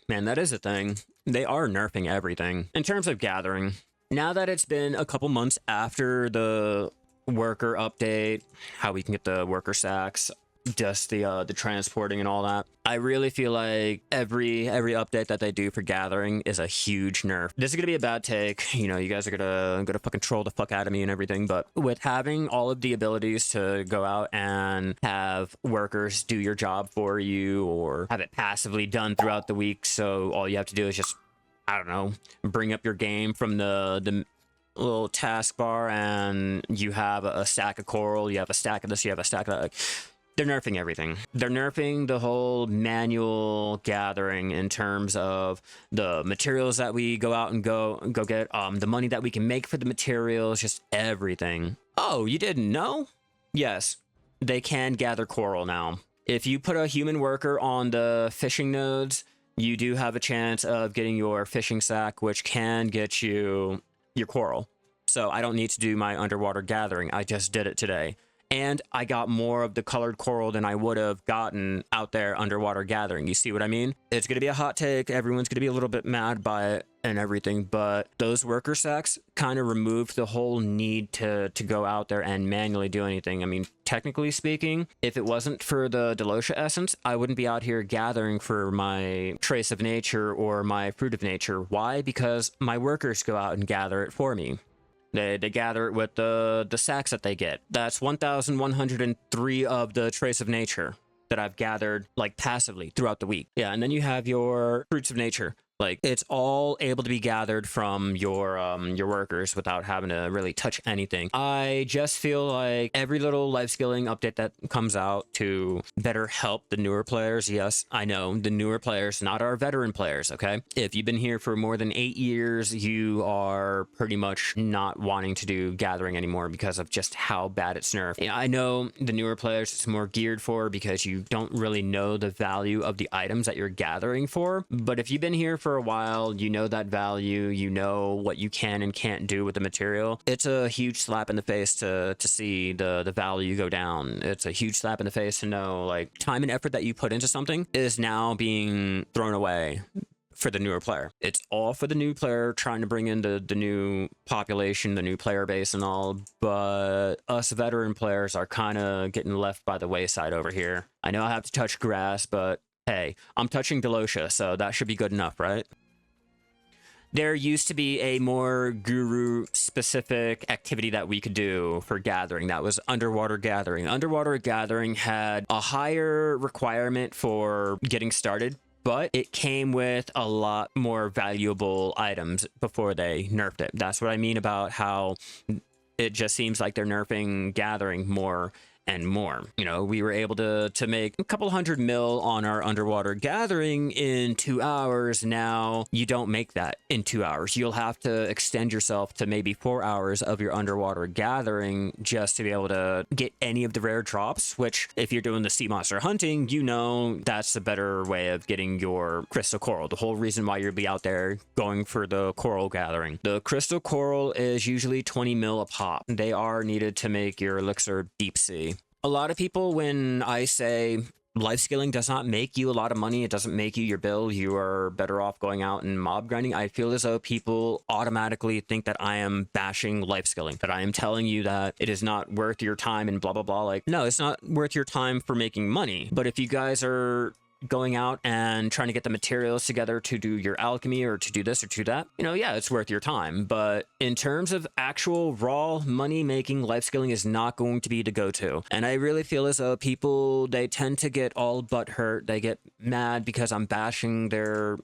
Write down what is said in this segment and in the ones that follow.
Man, that is a thing. They are nerfing everything. In terms of gathering, now that it's been a couple months after the worker update, how we can get the worker sacks, just the transporting and all that, I really feel like every update that they do for gathering is a huge nerf. This is gonna be a bad take, you know, you guys are gonna fucking troll the fuck out of me and everything, but with having all of the abilities to go out and have workers do your job for you or have it passively done throughout the week, so all you have to do is just, I don't know, bring up your game from the little taskbar and you have a stack of coral, you have a stack of this, you have a stack of that. Like, they're nerfing everything. They're nerfing the whole manual gathering in terms of the materials that we go out and go get, the money that we can make for the materials, just everything. Oh, you didn't know? Yes, they can gather coral now. If you put a human worker on the fishing nodes, you do have a chance of getting your fishing sack, which can get you your coral. So I don't need to do my underwater gathering. I just did it today. And I got more of the colored coral than I would have gotten out there underwater gathering. You see what I mean? It's going to be a hot take. Everyone's going to be a little bit mad by it and everything, but those worker sacks kind of removed the whole need to go out there and manually do anything. I mean, technically speaking, if it wasn't for the Delosha essence, I wouldn't be out here gathering for my trace of nature or my fruit of nature. Why? Because my workers go out and gather it for me. They gather it with the sacks that they get. That's 1,103 of the trace of nature that I've gathered like passively throughout the week. Yeah, and then you have your fruits of nature. Like, it's all able to be gathered from your workers without having to really touch anything. I just feel like every little life skilling update that comes out to better help the newer players. Yes, I know, the newer players, not our veteran players, okay? If you've been here for more than 8 years, you are pretty much not wanting to do gathering anymore because of just how bad it's nerfed. I know the newer players it's more geared for because you don't really know the value of the items that you're gathering for. But if you've been here for a while, you know that value, you know what you can and can't do with the material. It's a huge slap in the face to see the value go down. It's a huge slap in the face to know, like, time and effort that you put into something is now being thrown away for the newer player. It's all for the new player trying to bring in the new population, the new player base and all, but us veteran players are kind of getting left by the wayside over here. I know I have to touch grass, but hey, I'm touching Delosha, so that should be good enough, right? There used to be a more guru-specific activity that we could do for gathering. That was underwater gathering. Underwater gathering had a higher requirement for getting started, but it came with a lot more valuable items before they nerfed it. That's what I mean about how it just seems like they're nerfing gathering more and more. You know, we were able to make a couple hundred mil on our underwater gathering in 2 hours. Now you don't make that in 2 hours. You'll have to extend yourself to maybe 4 hours of your underwater gathering just to be able to get any of the rare drops, which if you're doing the sea monster hunting, you know that's the better way of getting your crystal coral. The whole reason why you'll be out there going for the coral gathering. The crystal coral is usually 20 mil a pop. They are needed to make your elixir deep sea. A lot of people, when I say life skilling does not make you a lot of money, it doesn't make you your bill, you are better off going out and mob grinding, I feel as though people automatically think that I am bashing life skilling, that I am telling you that it is not worth your time and blah, blah, blah. Like, no, it's not worth your time for making money. But if you guys are going out and trying to get the materials together to do your alchemy or to do this or to that, you know, yeah, it's worth your time. But in terms of actual raw money making, life skilling is not going to be the go-to. And I really feel as though people, they tend to get all butt hurt. They get mad because I'm bashing their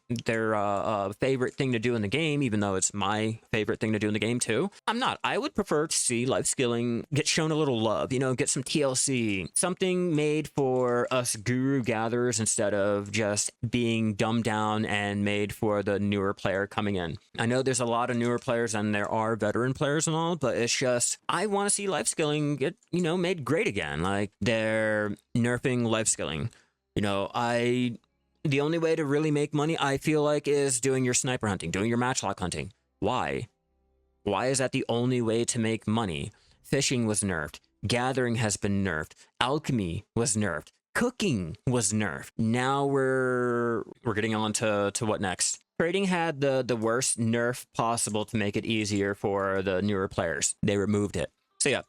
favorite thing to do in the game, even though it's my favorite thing to do in the game too. I'm not. I would prefer to see life skilling get shown a little love, you know, get some TLC, something made for us guru gatherers instead of just being dumbed down and made for the newer player coming in. I know there's a lot of newer players and there are veteran players and all, but it's just, I want to see life skilling get, you know, made great again. Like, they're nerfing life skilling. You know, the only way to really make money, I feel like, is doing your sniper hunting, doing your matchlock hunting. Why? Why is that the only way to make money? Fishing was nerfed. Gathering has been nerfed. Alchemy was nerfed. Cooking was nerfed. Now we're getting on to what next. Trading had the worst nerf possible to make it easier for the newer players. They removed it. So yeah,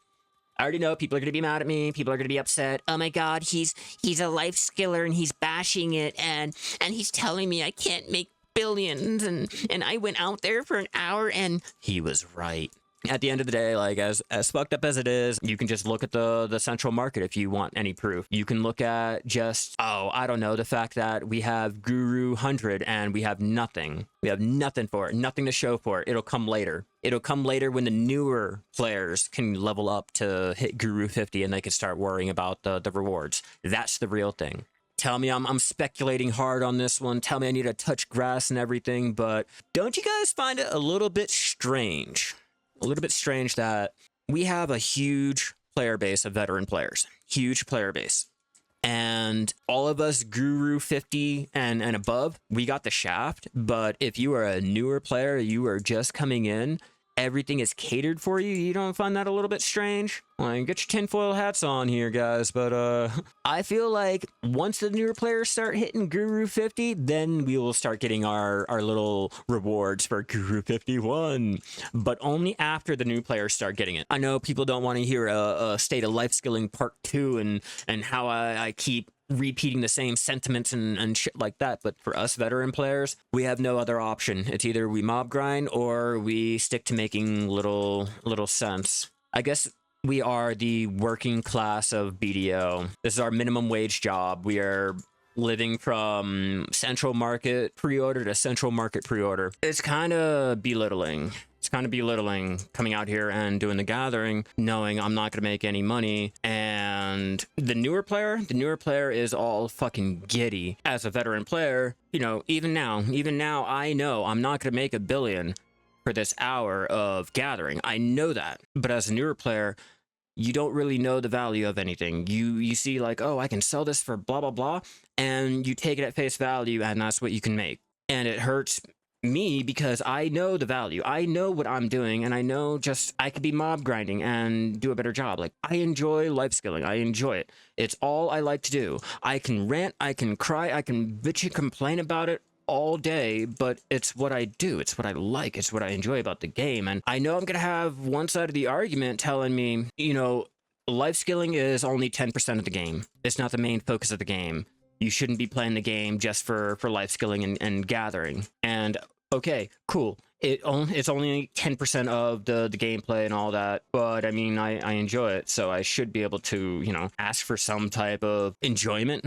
I already know people are going to be mad at me. People are going to be upset. Oh my god, he's a life skiller and he's bashing it and he's telling me I can't make billions and I went out there for an hour and he was right. At the end of the day, like as fucked up as it is, you can just look at the central market if you want any proof. You can look at just, oh, I don't know, the fact that we have Guru 100 and we have nothing. We have nothing for it, nothing to show for it. It'll come later. It'll come later when the newer players can level up to hit Guru 50 and they can start worrying about the rewards. That's the real thing. Tell me I'm speculating hard on this one. Tell me I need to touch grass and everything, but don't you guys find it a little bit strange? A little bit strange that we have a huge player base of veteran players. Huge player base. And all of us Guru 50 and above, we got the shaft. But if you are a newer player, you are just coming in, everything is catered for you. You don't find that a little bit strange? Like, get your tinfoil hats on here, guys. But I feel like once the newer players start hitting Guru 50, then we will start getting our little rewards for Guru 51. But only after the new players start getting it. I know people don't want to hear a State of Lifeskilling Part 2 and how I keep repeating the same sentiments and shit like that, but for us veteran players, we have no other option. It's either we mob grind or we stick to making little cents. I guess we are the working class of BDO. This is our minimum wage job. We are living from central market pre-order to central market pre-order. It's kind of belittling. It's kind of belittling coming out here and doing the gathering, knowing I'm not going to make any money. And the newer player is all fucking giddy. As a veteran player, you know, even now, I know I'm not going to make $1 billion for this hour of gathering. I know that. But as a newer player, you don't really know the value of anything. You see like, oh, I can sell this for blah, blah, blah. And you take it at face value and that's what you can make. And it hurts me because I know the value. I know what I'm doing and I know just I could be mob grinding and do a better job. Like, I enjoy life skilling. I enjoy it. It's all I like to do. I can rant, I can cry, I can bitch and complain about it all day, but it's what I do. It's what I like. It's what I enjoy about the game. And I know I'm going to have one side of the argument telling me, you know, life skilling is only 10% of the game. It's not the main focus of the game. You shouldn't be playing the game just for life skilling and gathering. And okay, cool. It's only 10% of the gameplay and all that, but I mean, I enjoy it, so I should be able to, you know, ask for some type of enjoyment.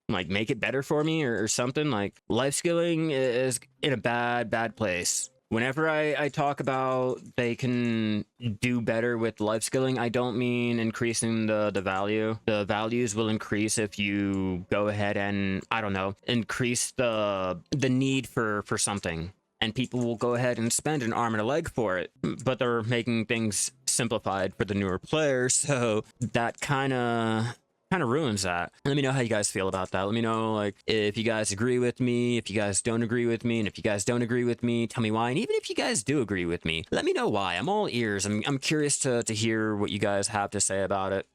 Like, make it better for me or something. Like, life skilling is in a bad place. Whenever I talk about they can do better with life skilling, I don't mean increasing the value. The values will increase if you go ahead and, I don't know, increase the need for something. And people will go ahead and spend an arm and a leg for it. But they're making things simplified for the newer players, so that kind of ruins that. Let me know how you guys feel about that. Let me know, like, if you guys agree with me, if you guys don't agree with me, and if you guys don't agree with me, tell me why. And even if you guys do agree with me, let me know why. I'm all ears. I'm curious to hear what you guys have to say about it.